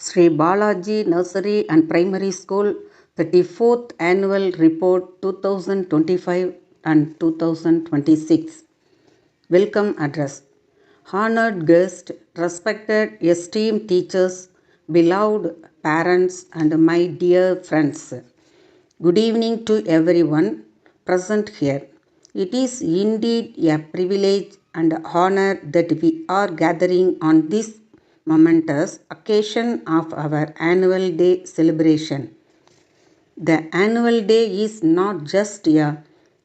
Sri Balaji Nursery and Primary School 34th Annual Report 2025 and 2026. Welcome Address. Honored guests, respected esteemed teachers, beloved parents and my dear friends. Good evening to everyone present here. It is indeed a privilege and honor that we are gathering on this momentous occasion of our annual day celebration. The annual day is not just a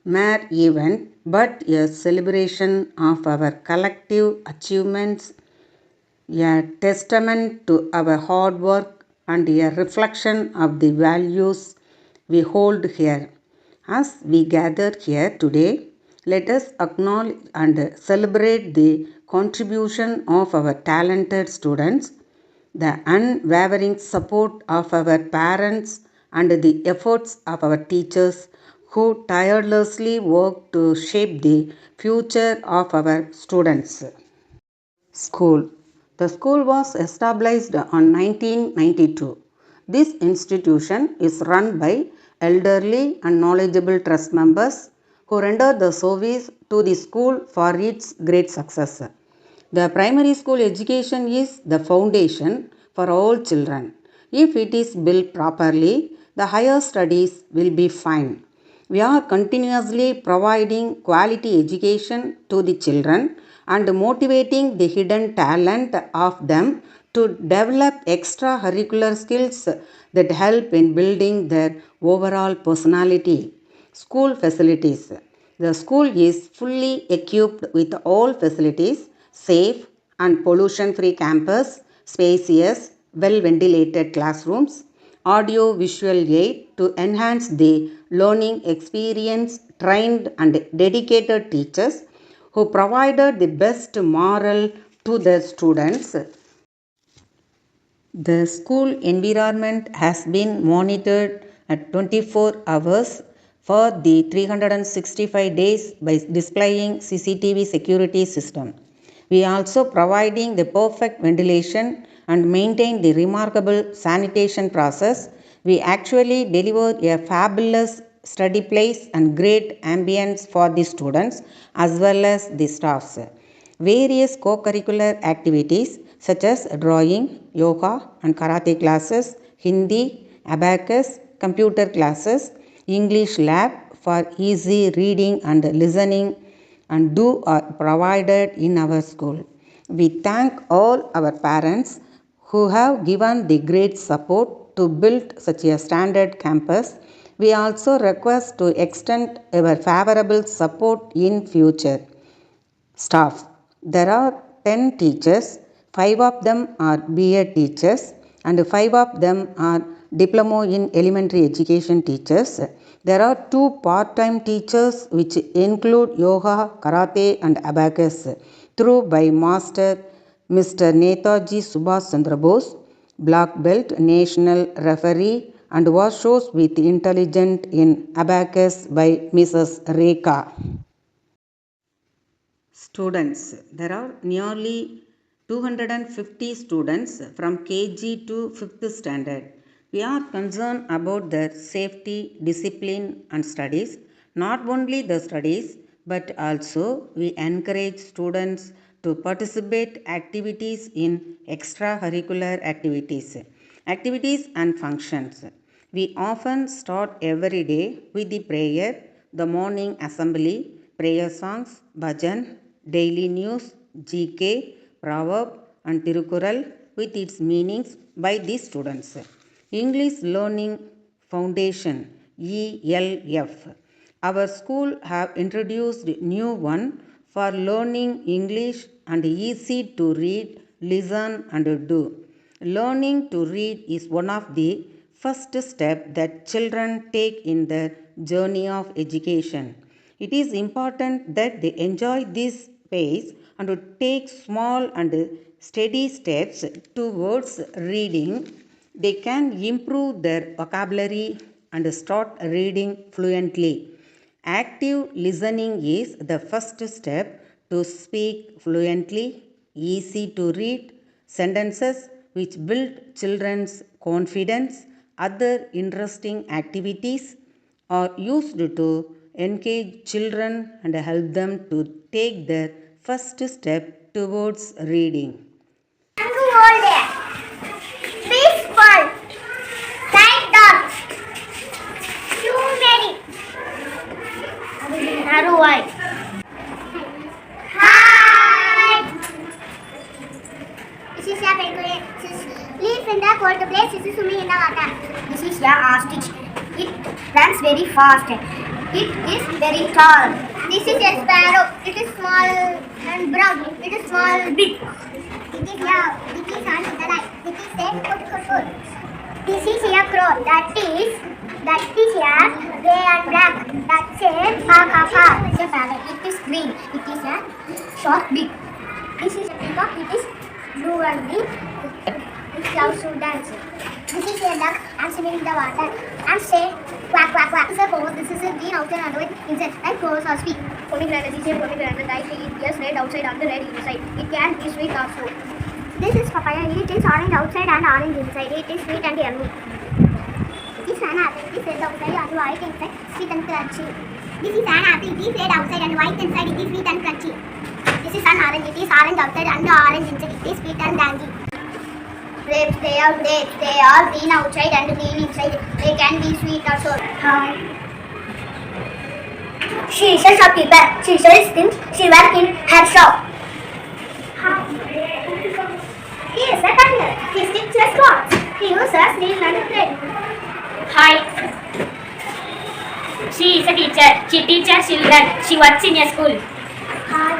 mere event but a celebration of our collective achievements, a testament to our hard work and a reflection of the values we hold here. As we gather here today, let us acknowledge and celebrate the contribution of our talented students, the unwavering support of our parents, and the efforts of our teachers who tirelessly work to shape the future of our students. School. The school was established on 1992. This institution is run by elderly and knowledgeable trust members who render the service to the school for its great success. The primary school education is the foundation for all children. If it is built properly, the higher studies will be fine. We are continuously providing quality education to the children and motivating the hidden talent of them to develop extracurricular skills that help in building their overall personality. School facilities. The school is fully equipped with all facilities, safe and pollution free campus, spacious, well ventilated classrooms, audio visual aid to enhance the learning experience, trained and dedicated teachers who provided the best moral to their students. The school environment has been monitored at 24 hours for the 365 days by displaying CCTV security system. We are also providing the perfect ventilation and maintain the remarkable sanitation process. We actually deliver a fabulous study place and great ambience for the students as well as the staffs. Various co-curricular activities such as drawing, yoga and karate classes, Hindi, abacus, computer classes, English lab for easy reading and listening and do are provided in our school. We thank all our parents who have given the great support to build such a standard campus. We also request to extend our favorable support in future. Staff. There are 10 teachers, 5 of them are B.Ed teachers and 5 of them are diploma in elementary education teachers. There are 2 part-time teachers which include yoga, karate and abacus through by Master Mr. Netaji Subhash Chandra Bose, black belt, national referee and was shows with intelligent in abacus by Mrs. Rekha. Students. There are nearly 250 students from KG to 5th standard. We are concerned about their safety, discipline and studies. Not only the studies but also we encourage students to participate activities in extracurricular activities and functions. We often start every day with the prayer, the morning assembly, prayer songs, bhajan, daily news, GK, proverb and Tirukural with its meanings by the students. English Learning Foundation ELF. Our school have introduced new one for learning English and easy to read, listen and do. Learning to read is one of the first step that children take in their journey of education. It is important that they enjoy this pace and to take small and steady steps towards reading. They can improve their vocabulary and start reading fluently. Active listening is the first step to speak fluently, easy to read sentences which build children's confidence. Other interesting activities are used to engage children and help them to take their first step towards reading. Peaceful, like dogs, too many. Narrow eye. Hi. This is your penguin. Lives in the cold place. This is swimming in the water. This is your ostrich. It runs very fast. It is very tall. This is a sparrow. It is small and brown. It is small, big. It is loud. It is on the light. It is a foot. This is a crow. That is a gray and black. That's a ka. It's a parrot. It is green. It is a short beak. This is a peacock. It is blue and green. It loves to dance. This is a duck and swimming in the water and say quack quack quack. This is a horse. This is a green outside and red inside. Like crows or speak. Pomegranate is a pomegranate. I say it is red outside and red inside. It can be sweet or sour. This is papaya. It is orange outside and orange inside. It is sweet and yummy. This is an apple. It is red outside and white inside. Sweet and crunchy. This is an apple. It is red outside and white inside. It is sweet and crunchy. This is an orange. It is orange outside and orange inside. It is sweet and tangy. Grapes, they are green outside and green inside. They can be sweet or sour. She is a shopkeeper. She sells things. She works in her shop. He is a tailor. He stitches clothes. He uses needle and thread. Hi. She is a teacher. She teaches children. She works in a school. Hi.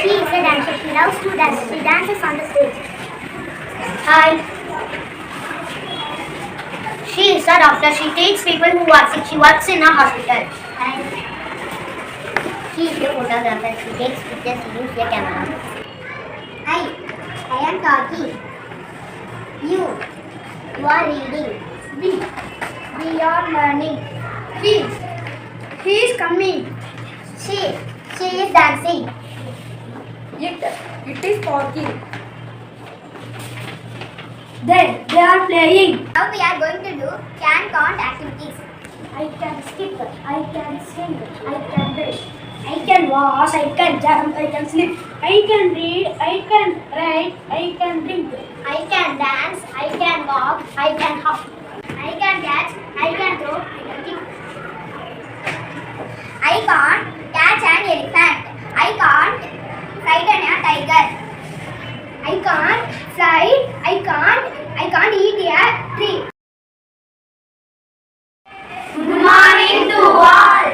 She is a dancer. She loves to dance. She dances on the stage. Hi. She is a doctor. She takes people who are sick. She works in a hospital. Hi. She is a photographer. She takes pictures. She uses a camera. Hi. I am talking. You are reading. We are learning. He is coming. She is dancing. It is talking. They are playing. Now we are going to do can-count activities. I can skip, I can sing, I can brush, I can wash, I can jump, I can sleep. I can read, I can write, I can drink. I can dance, I can walk, I can hop. I can catch, I can throw, I can kick. I can't catch an elephant. I can't frighten a tiger. I can't fly, I can't eat a tree. Good morning to all.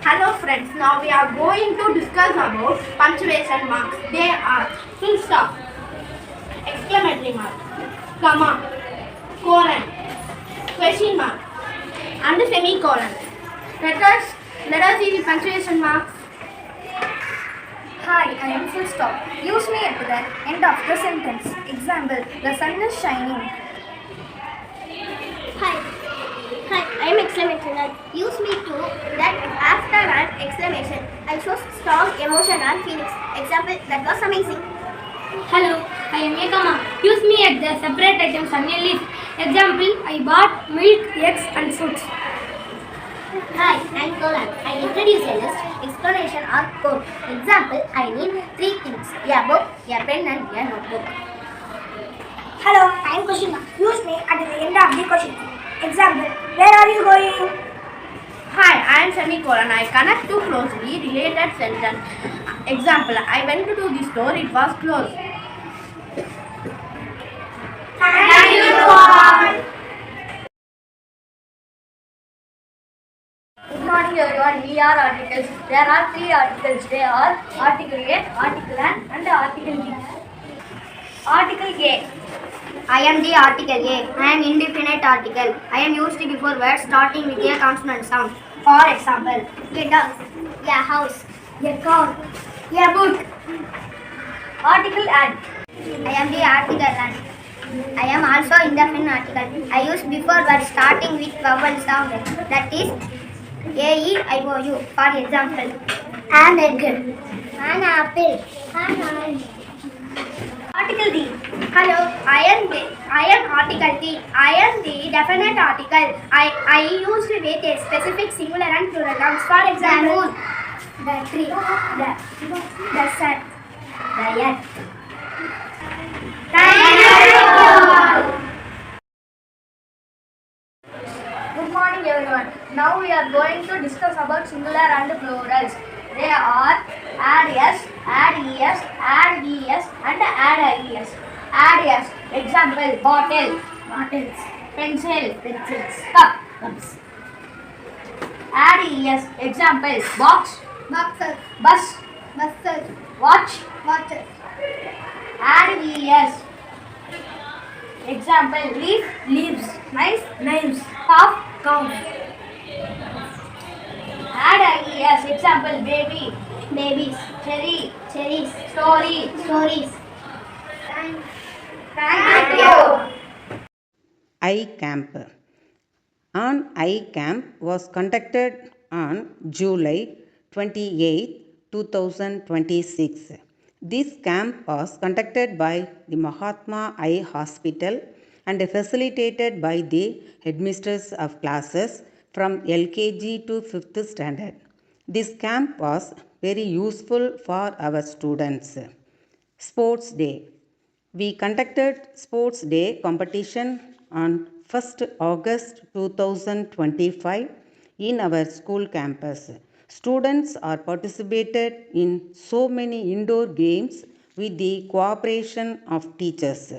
Hello friends, now we are going to discuss about punctuation marks. They are full stop, exclamatory mark, comma, colon, question mark and semicolon. Let us see the punctuation marks. Hi, I am full stop. Use me at the end of the sentence. Example, the sun is shining. Hi, I am exclamation mark. Use me to that after an exclamation. I show strong emotion and feelings. Example, that was amazing. Hello, I am a comma. Use me at the separate items on a list. Example, I bought milk, eggs and fruits. Hi, I am colon. I introduce a list, explanation or code. Example, I need 3 things. A book, a pen and a notebook. Hello, I am question mark. Use me at the end of the question. Example, where are you going? Hi, I am semicolon. I connect two closely related sentence. Example, I went to the store, it was closed. Thank you all. Good morning everyone, we are articles. There are 3 articles. They are article A, article N and article G. Article A. I am the article A. I am indefinite article. I am used before words starting with a consonant sound. For example, a dog, a house, a car, a book. Article N. I am the article and I am also indefinite article. I use before words starting with vowel sound. That is A-E-I-O-U. For example, an egg, an apple, an orange. Article D. Hello, I am article D. I am the definite article. I used with a specific singular and plural nouns. For example, the tree, the sun, the earth. Thank you. Good morning everyone. Now we are going to discuss about singular and plurals. They are add s, add es, add es and add ies. Add s. Example: bottle, bottles; pencil, pencils; cup, cups. Add es. Example: box, Boxes, bus, buses, watch. watches. Add es. Example: leaf, leaves; knife, knives; cough, cough. Add ies. Example: baby, Babies, cherry, cherries, story. stories. Thank you. iCamp. On iCamp was conducted on July 28, 2026. This camp was conducted by the Mahatma Eye Hospital and facilitated by the headmistress of classes from LKG to 5th standard. This camp was very useful for our students. Sports Day. We conducted Sports Day competition on 1st August 2025 in our school campus. Students are participated in so many indoor games with the cooperation of teachers.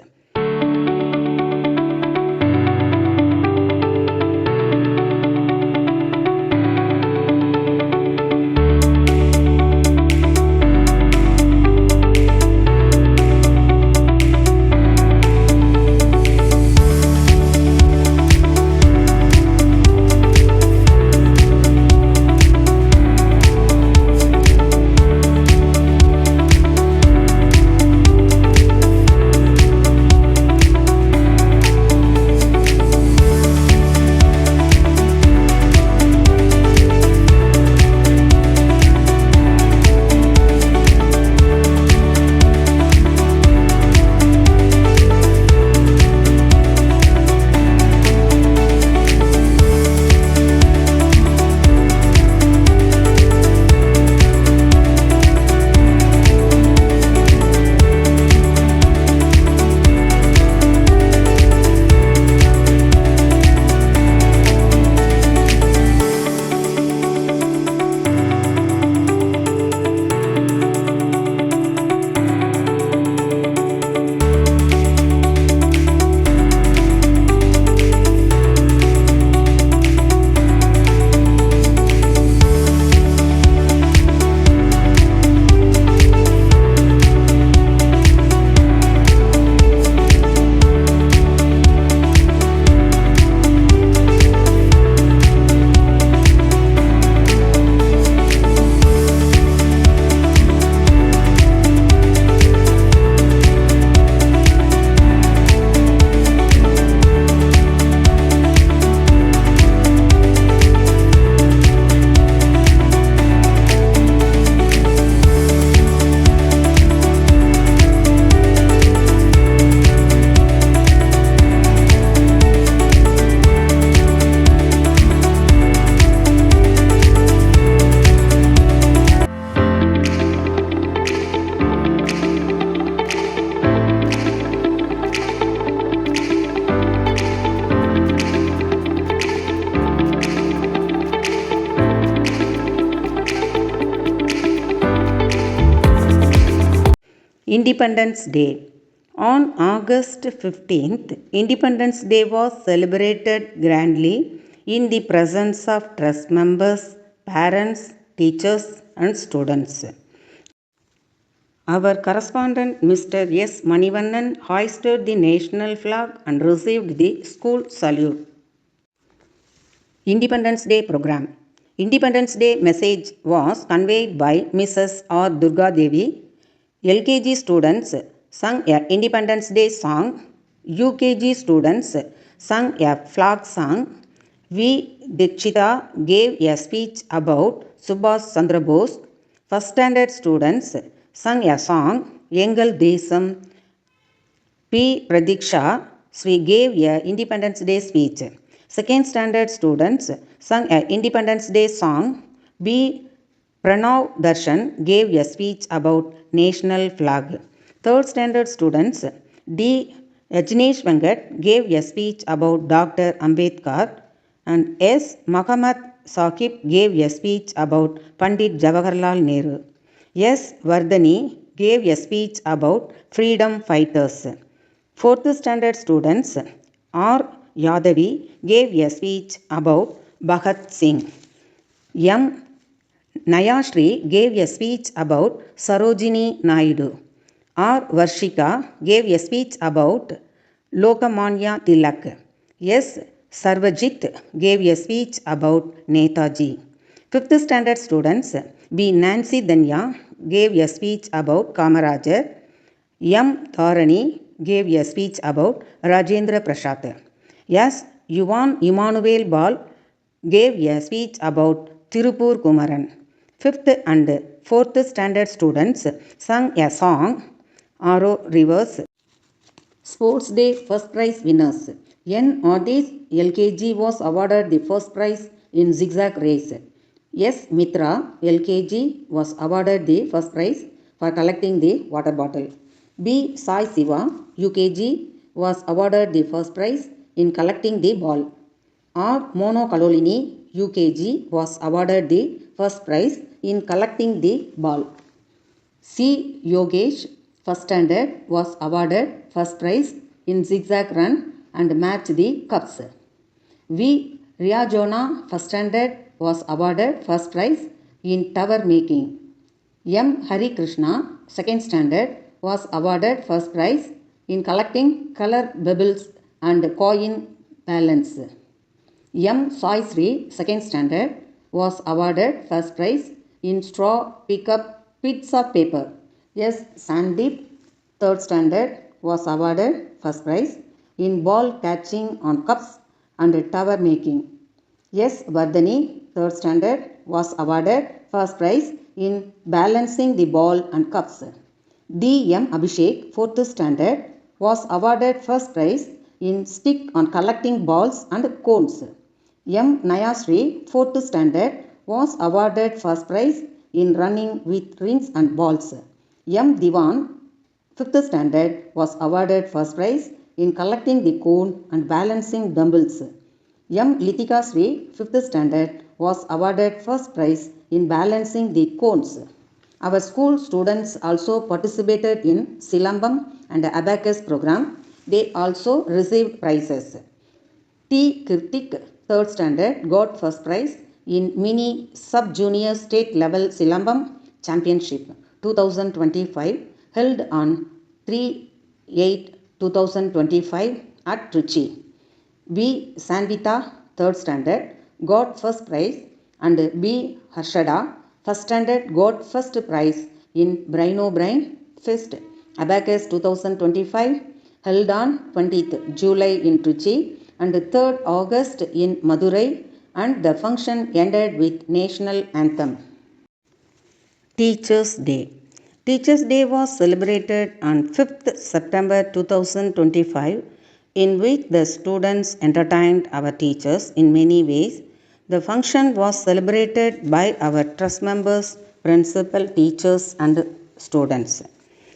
Independence Day. On August 15th, Independence Day was celebrated grandly in the presence of trust members, parents, teachers, and students. Our correspondent Mr. S. Manivannan hoisted the national flag and received the school salute. Independence Day program. Independence Day message was conveyed by Mrs. R. Durga Devi. LKG students sung a Independence Day song. UKG students sung a flag song. V. Dikshita gave a speech about Subhash Chandra Bose. First standard students sung a song, Engal Desam, P. Pradiksha, she gave a Independence Day speech. Second standard students sung a Independence Day song. B. Pranav Darshan gave a speech about national flag. Third standard students D. Yajnesh Venkat gave a speech about Dr. Ambedkar, and S. Muhammad Saqib gave a speech about Pandit Jawaharlal Nehru. S. Vardhani gave a speech about freedom fighters. Fourth standard students R. Yadavi gave a speech about Bhagat Singh. M. Nayashri gave a speech about Sarojini Naidu. R. Varshika gave a speech about Lokamanya Tilak. S. Sarvajit gave a speech about Netaji. Fifth standard students B. Nancy Danya gave a speech about Kamarajar. M. Tharani gave a speech about Rajendra Prasad. S. Yuvan Emmanuel Bal gave a speech about Tirupur Kumaran. Fifth and fourth standard students sang a song, Aro Rivers. Sports Day first prize winners. N. Adis LKG was awarded the first prize in zigzag race. S. Mitra LKG was awarded the first prize for collecting the water bottle. B. Sai Siva UKG was awarded the first prize in collecting the ball. R. Mono Kalolini UKG was awarded the first prize in collecting the ball. C. Yogesh first standard was awarded first prize in zigzag run and match the cups. V. Riajona first standard was awarded first prize in tower making. M. Hari Krishna second standard was awarded first prize in collecting color bubbles and coin balance. M. Sai Sri second standard was awarded first prize in straw pickup pizza paper. S. Sandeep third standard was awarded first prize in ball catching on cups and tower making. S. Vardhani third standard was awarded first prize in balancing the ball and cups. D. M. Abhishek fourth standard was awarded first prize in stick on collecting balls and cones. M. Nayasri fourth standard was awarded first prize in running with rings and balls. M. Divan fifth standard was awarded first prize in collecting the cone and balancing dumbbells. M. Litika Sri fifth standard was awarded first prize in balancing the cones. Our school students also participated in Silambam and Abacus program. They also received prizes. T. Kirtik third standard got first prize in mini sub-junior state level Silambam championship 2025 held on 3/8/2025 at Trichy. B. Sanvita third standard got first prize and B. Harshada first standard got first prize in Braino Brain Fest Abacus 2025 held on 20th July in Trichy and 3rd August in Madurai, and the function ended with national anthem. Teachers' Day. Teachers' Day was celebrated on 5th September 2025, in which the students entertained our teachers in many ways. The function was celebrated by our trust members, principal, teachers and students.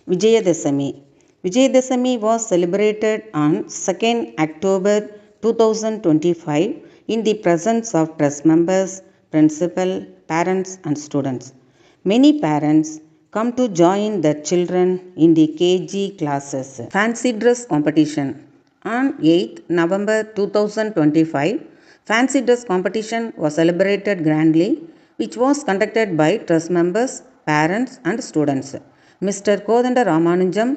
Vijayadashami. Vijayadashami was celebrated on 2nd October 2025 in the presence of trust members, principal, parents and students. Many parents come to join their children in the KG classes. Fancy dress competition. On 8th November 2025, fancy dress competition was celebrated grandly, which was conducted by trust members, parents and students. Mr. Kodanda Ramanujam,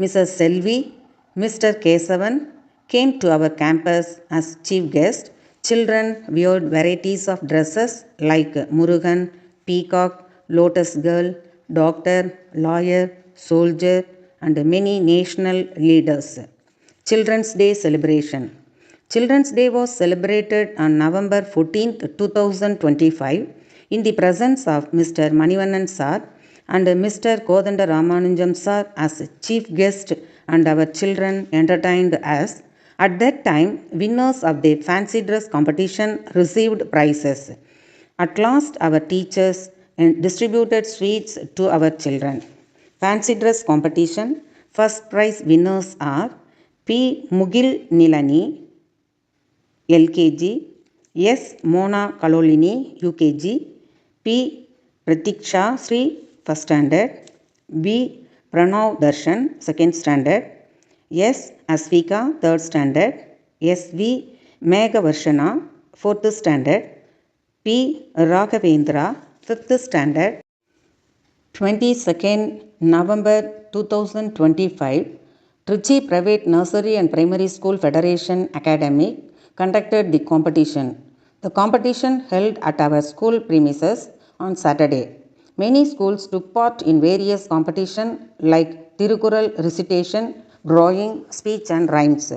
Mrs. Selvi, Mr. Kesavan came to our campus as chief guest. Children wore varieties of dresses like Murugan, Peacock, Lotus Girl, Doctor, Lawyer, Soldier and many national leaders. Children's Day celebration. Children's Day was celebrated on November 14th, 2025 in the presence of Mr. Manivannan Sir and Mr. Kodanda Ramanujam Sir as chief guest and our children entertained us. At that time, winners of the fancy dress competition received prizes. At last, our teachers distributed sweets to our children. Fancy dress competition first prize winners are P. Mugil Nilani, LKG, S. Mona Kalolini, UKG, P. Pratiksha Sri, first standard, B. Pranav Darshan, second standard, S. Asvika, third standard, S. V. Meghavarshana, fourth standard, P. Raghavendra, fifth standard. 22nd November 2025, Trichy Private Nursery and Primary School Federation Academy conducted the competition. The competition held at our school premises on Saturday. Many schools took part in various competitions like Tirukural recitation, drawing, speech and rhymes.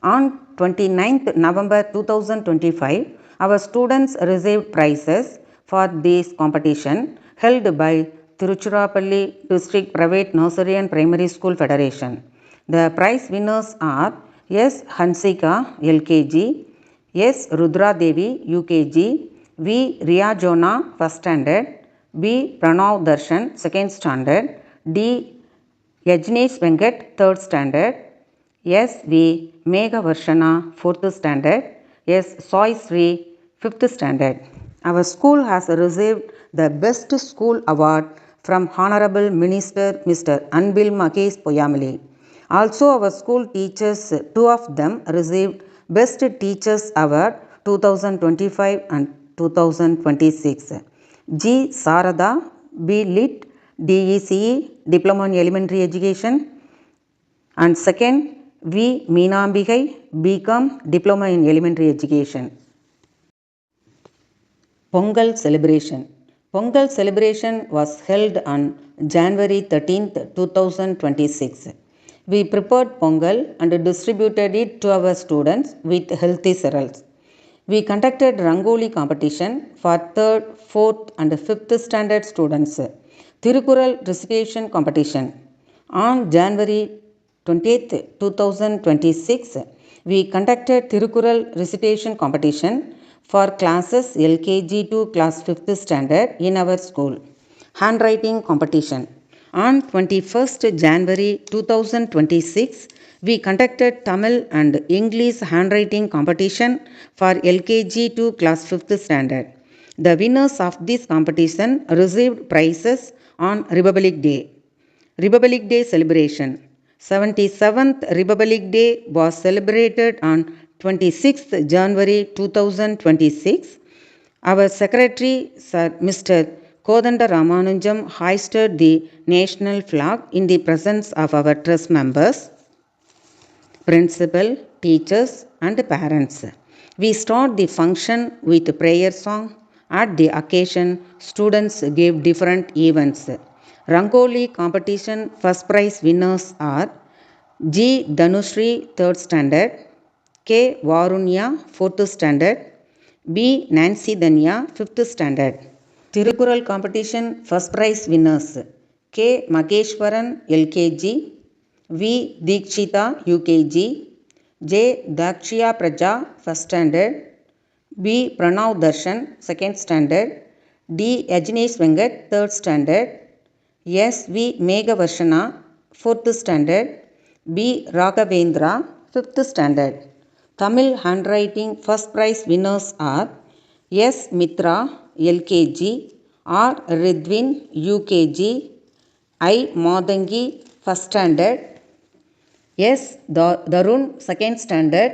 On 29th November 2025, our students received prizes for this competition held by Tiruchirappalli District Private Nursery and Primary School Federation. The prize winners are S. Hansika, LKG, S. Rudra Devi, UKG, V. Riyajona, first standard, B. Pranav Darshan, second standard, D. Yajnesh Venkat, third standard, S. V. Meghavarshana, fourth standard, S. Soy Sri, fifth standard. Our school has received the Best School Award from Honorable Minister Mr. Anbil Mahesh Poyamali. Also, our school teachers, two of them received Best Teachers Award 2025 and 2026. G. Sarada, B. Lit, DECE, Diploma in Elementary Education, and second, V. Meenambigai, BCom, Diploma in Elementary Education. Pongal celebration. Pongal celebration was held on January 13th, 2026. We prepared Pongal and distributed it to our students with healthy cereals. We conducted Rangoli competition for 3rd, 4th and 5th standard students. Tirukural recitation competition. On January 20th, 2026, we conducted Tirukural recitation competition for classes LKG to class 5th standard in our school. Handwriting competition. On 21st January 2026, we conducted Tamil and English handwriting competition for LKG to class 5th standard. The winners of this competition received prizes on Republic Day. Republic Day celebration. 77th Republic Day was celebrated on 26th January 2026. Our Secretary, Sir Mr. Kodanda Ramanujam, hoisted the national flag in the presence of our trust members, principal, teachers and parents. We start the function with prayer song. At the occasion, students gave different events. Rangoli competition first prize winners are G. Dhanushri, 3rd standard, K. Varunya, 4th standard, B. Nancy Danya, 5th standard. Tirukural competition first prize winners K. Mageshwaran, LKG, V. Dikshita, UKG, J. Dakshya Praja, 1st standard, B. Pranav Darshan, 2nd standard, D. Yajnesh Venkat, 3rd standard, S. V. Meghavarshana, 4th standard, B. Raghavendra, 5th standard. Tamil handwriting first prize winners are S. Mitra, LKG, R. Ridwin, UKG, I. Madangi, 1st standard, S. Darun, 2nd standard,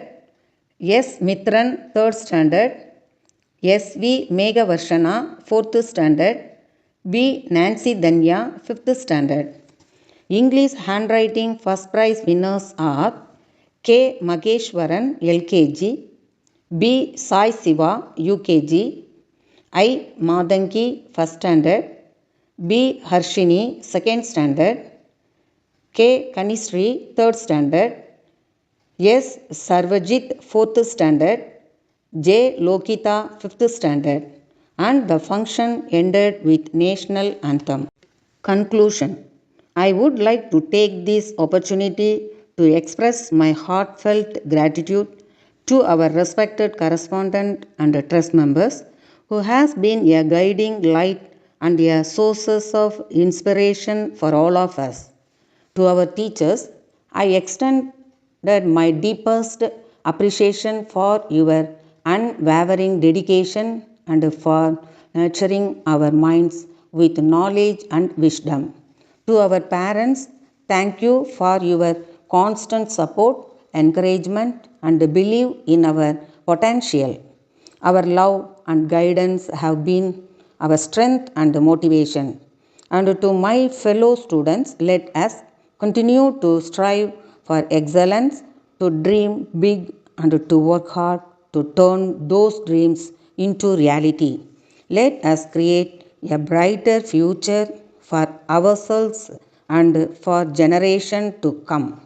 S. Mithran, 3rd standard, S. V. Meghavarshana, 4th standard, B. Nancy Danya, 5th standard. English handwriting first prize winners are K. Mageshwaran, LKG, B. Sai Siva, UKG, I. Madangi, 1st standard, B. Harshini, 2nd standard, K. Kanishri, 3rd standard, S. Sarvajit, 4th standard, J. Lokita, 5th standard, and the function ended with national anthem. Conclusion. I would like to take this opportunity to express my heartfelt gratitude to our respected correspondent and trust members who has been a guiding light and a source of inspiration for all of us. To our teachers, I extended my deepest appreciation for your unwavering dedication and for nurturing our minds with knowledge and wisdom. To our parents, thank you for your constant support, encouragement, and belief in our potential. Our love and guidance have been our strength and motivation. And to my fellow students, let us continue to strive for excellence, to dream big, and to work hard to turn those dreams into reality. Let us create a brighter future for ourselves and for generations to come.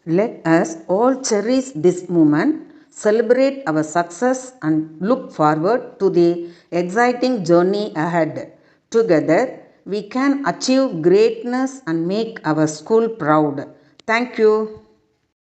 Let us all cherish this moment, celebrate our success, and look forward to the exciting journey ahead. Together, we can achieve greatness and make our school proud. Thank you.